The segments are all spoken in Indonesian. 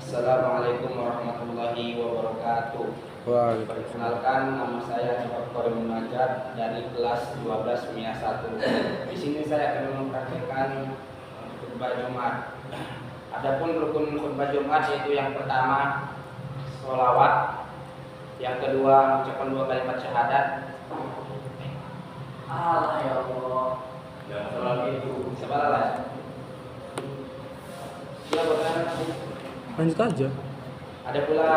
Assalamualaikum warahmatullahi wabarakatuh. Perkenalkan, nama saya Dr. Munajat dari kelas 12 MIA 1. Di sini saya akan mempraktikkan khutbah Jumat. Adapun rukun khutbah Jumat yaitu yang pertama sholawat, yang kedua ucapan 2 kalimat syahadat. Allah ya Allah. Yang selalu itu sabarlah. Ya berkenan. Lanjut aja. Ada pula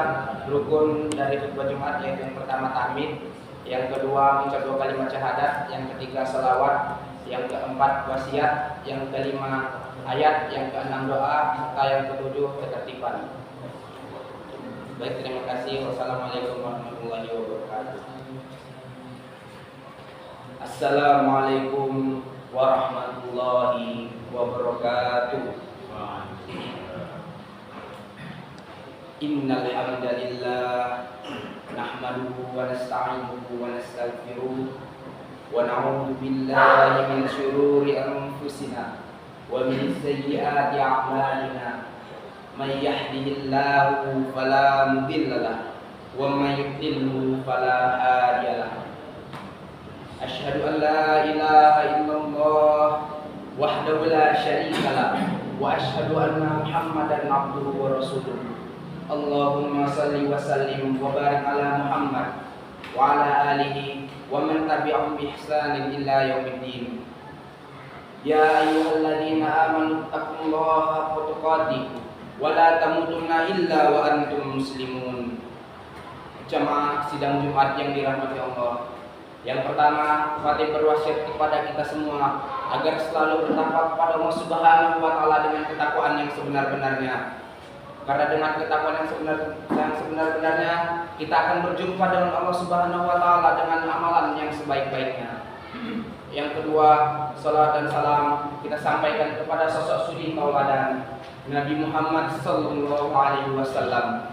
rukun dari khutbah Jumat yaitu yang pertama tahmid, yang kedua mengucap 2 kalimat syahadat, yang ketiga selawat, yang keempat wasiat, yang kelima ayat, yang keenam doa, serta yang ketujuh ketertiban. Baik, terima kasih. Wassalamualaikum warahmatullahi wabarakatuh. Assalamualaikum warahmatullahi wabarakatuh. Innal hamdalillah nahmaduhu wa nasta'inuhu wa nastaghfiruh wa na'udzu billahi min shururi anfusina wa min sayyiati a'malina. May yahdihillahu fala mudilla lahu wa may yudlilhu fala hadiya lahu. Asyhadu an la ilaha illallah wahdahu la syarika lahu wa asyhadu anna Muhammadan abduhu wa rasuluh. Allahumma salli wa sallim wa barik ala Muhammad wa ala alihi wa man tabi'ahum bi ihsanin illa yaumiddin. Ya ayyuhalladzina amanu taqullaha haqqa tuqatih wa la tamutunna illa wa antum muslimun. Jamaah sidang Jumat yang dirahmati Allah. Yang pertama, Fatih berwasiat kepada kita semua agar selalu bertakwa kepada Allah Subhanahu wa taala dengan ketakwaan yang sebenar-benarnya. Karena dengan ketakwaan yang sebenar-benarnya kita akan berjumpa dengan Allah Subhanahu wa taala dengan amalan yang sebaik-baiknya. Yang kedua, salat dan salam kita sampaikan kepada sosok suri tauladan Nabi Muhammad sallallahu alaihi wasallam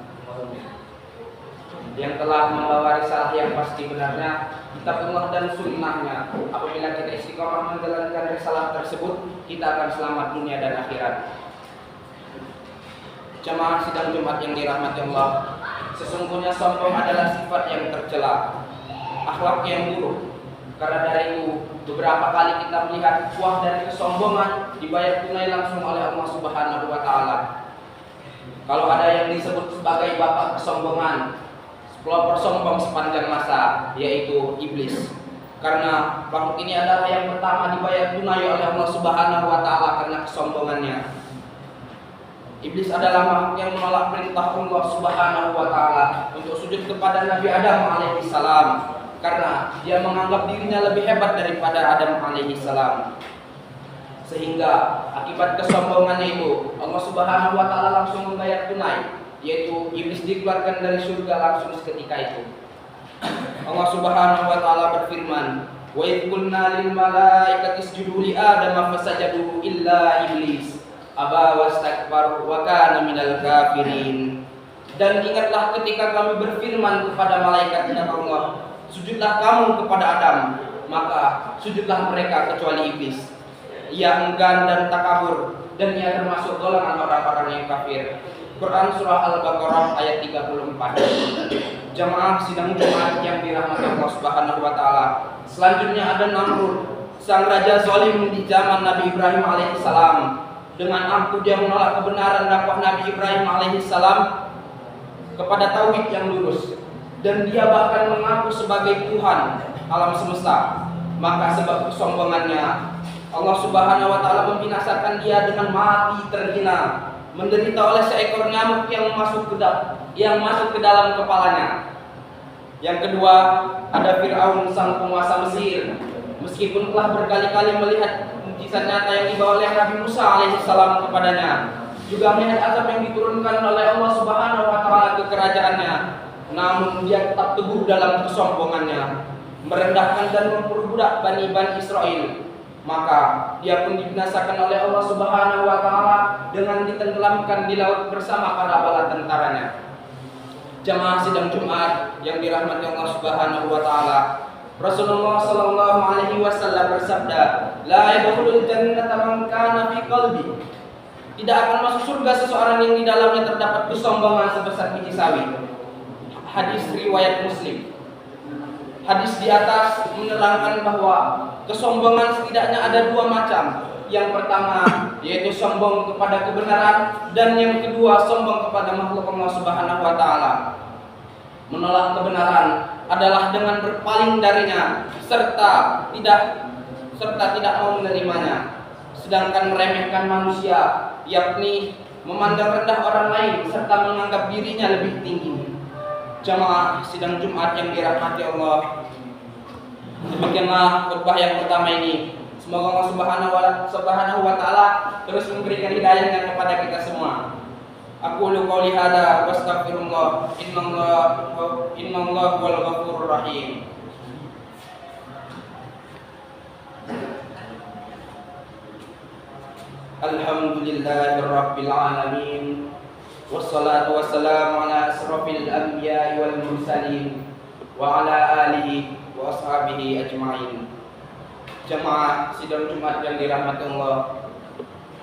yang telah membawa risalah yang pasti benarnya, kitabullah dan sunnahnya. Apabila kita istiqomah menjalankan risalah tersebut, kita akan selamat dunia dan akhirat. Jamaah sidang Jumat yang dirahmati Allah, sesungguhnya sombong adalah sifat yang tercela, akhlak yang buruk. Karena dari itu beberapa kali kita melihat buah dari kesombongan dibayar tunai langsung oleh Allah Subhanahu wa taala. Kalau ada yang disebut sebagai bapak kesombongan, pelopor sombong sepanjang masa, yaitu iblis. Karena makhluk ini adalah yang pertama dibayar tunai oleh Allah Subhanahu wa taala karena kesombongannya. Iblis adalah makhluk yang menolak perintah Allah Subhanahu wa taala untuk sujud kepada Nabi Adam alaihi salam karena dia menganggap dirinya lebih hebat daripada Adam alaihi salam. Sehingga akibat kesombongannya itu Allah Subhanahu wa taala langsung membayar tunai, yaitu iblis dikeluarkan dari surga langsung seketika itu. Allah Subhanahu wa taala berfirman, "Wa idh qulna lil malaikati isjudu li Adama fasajadu illa iblis aba wastakbar wa kana minal kafirin." Dan ingatlah ketika kami berfirman kepada malaikat dan Allah, sujudlah kamu kepada Adam, maka sujudlah mereka kecuali iblis. Ia enggan dan takabur, dan ia termasuk golongan orang-orang yang kafir. Quran surah Al-Baqarah ayat 34. Jamaah sidang Jumat yang dirahmati Allah Subhanahu wa taala. Selanjutnya ada Namrud, sang raja zalim di zaman Nabi Ibrahim alaihissalam. Dengan ampuh dia menolak kebenaran dakwah Nabi Ibrahim alaihissalam kepada tauhid yang lurus, dan dia bahkan mengaku sebagai Tuhan alam semesta. Maka sebab kesombongannya Allah Subhanahu wa taala membinasakan dia dengan mati terhina, menderita oleh seekor nyamuk yang masuk ke dalam kepalanya. Yang kedua, ada Fir'aun sang penguasa Mesir. Meskipun telah berkali-kali melihat mukjizat nyata yang dibawa oleh Nabi Musa alaihissalam kepadanya, juga melihat azab yang diturunkan oleh Allah Subhanahu wa taala ke kerajaannya, namun dia tetap teguh dalam kesombongannya, merendahkan dan memperbudak Bani Israel. Maka dia pun dibinasakan oleh Allah Subhanahu wa taala dengan ditenggelamkan di laut bersama para bala tentaranya. Jamaah sidang Jumat yang dirahmati Allah Subhanahu wa taala, Rasulullah sallallahu alaihi wasallam bersabda, "La yadkhulul jannata man kana fi qalbi tidak akan masuk surga seseorang yang di dalamnya terdapat kesombongan sebesar biji sawi. Hadis riwayat Muslim. Hadis di atas menerangkan bahwa kesombongan setidaknya ada dua macam. Yang pertama yaitu sombong kepada kebenaran, dan yang kedua sombong kepada makhluk Allah Subhanahu wa taala. Menolak kebenaran adalah dengan berpaling darinya serta tidak mau menerimanya. Sedangkan meremehkan manusia, yakni memandang rendah orang lain serta menganggap dirinya lebih tinggi. Jamaah sidang Jumat yang dirahmati Allah, demikianlah khutbah yang pertama ini. Semoga Allah Subhanahu wa taala terus memberikan hidayahnya kepada kita semua. Aku qouli hada wa astaghfirullah, innallaha wal ghafurur rahim. Alhamdulillahirabbil alamin. Wassalatu wassalamu ala asrofil anbiya'i wal mursalin wa ala alihi wa ashabihi ajma'in. Jemaah sidang Jumat yang dirahmati Allah,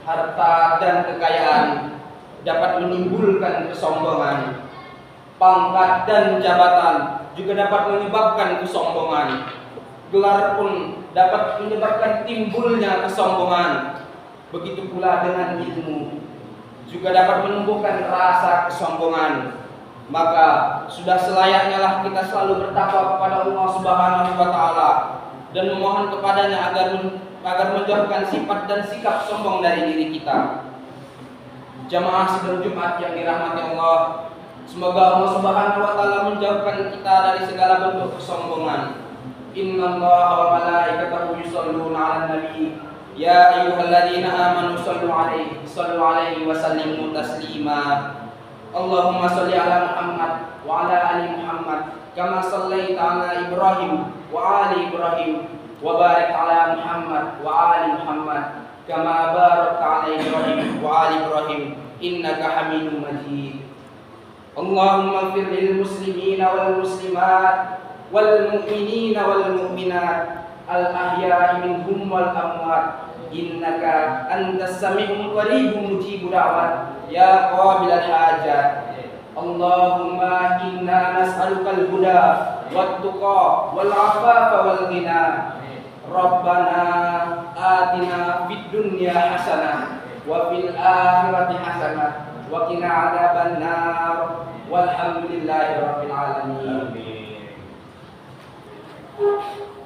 harta dan kekayaan dapat menimbulkan kesombongan. Pangkat dan jabatan juga dapat menyebabkan kesombongan. Gelar pun dapat menyebabkan timbulnya kesombongan. Begitu pula dengan ilmu juga dapat menumbuhkan rasa kesombongan. Maka sudah selayaknya lah kita selalu bertakwa kepada Allah Subhanahu wa taala dan memohon kepadanya agar menjauhkan sifat dan sikap sombong dari diri kita. Jamaah sidang Jumat yang dirahmati Allah, semoga Allah Subhanahu wa taala menjauhkan kita dari segala bentuk kesombongan. Innallaha wa malaikatahu yusholluna 'alan nabi. Ya ayyuhalladzina amanu sallu alaihi wa sallimu taslima. Allahumma shalli ala Muhammad wa ala ali Muhammad kama shallaita ala Ibrahim wa ali Ibrahim wa barik ala Muhammad wa ali Muhammad kama barakta ala Ibrahim wa ali Ibrahim innaka Hamidum Majid. Allahumma ighfir lil muslimina wal muslimat wal mu'minina wal mu'minat al ahya'i minhum wal amwat innaka antas sami'un qaribun mujibud da'wat ya qabilal hajat. Allahumma inna nas'alukal huda wat tuqa wal afafa wal ghina. Rabbana atina fid dunya hasanah wa fil akhirati hasanah wa qina adzabannar. Walhamdulillahi rabbil alamin.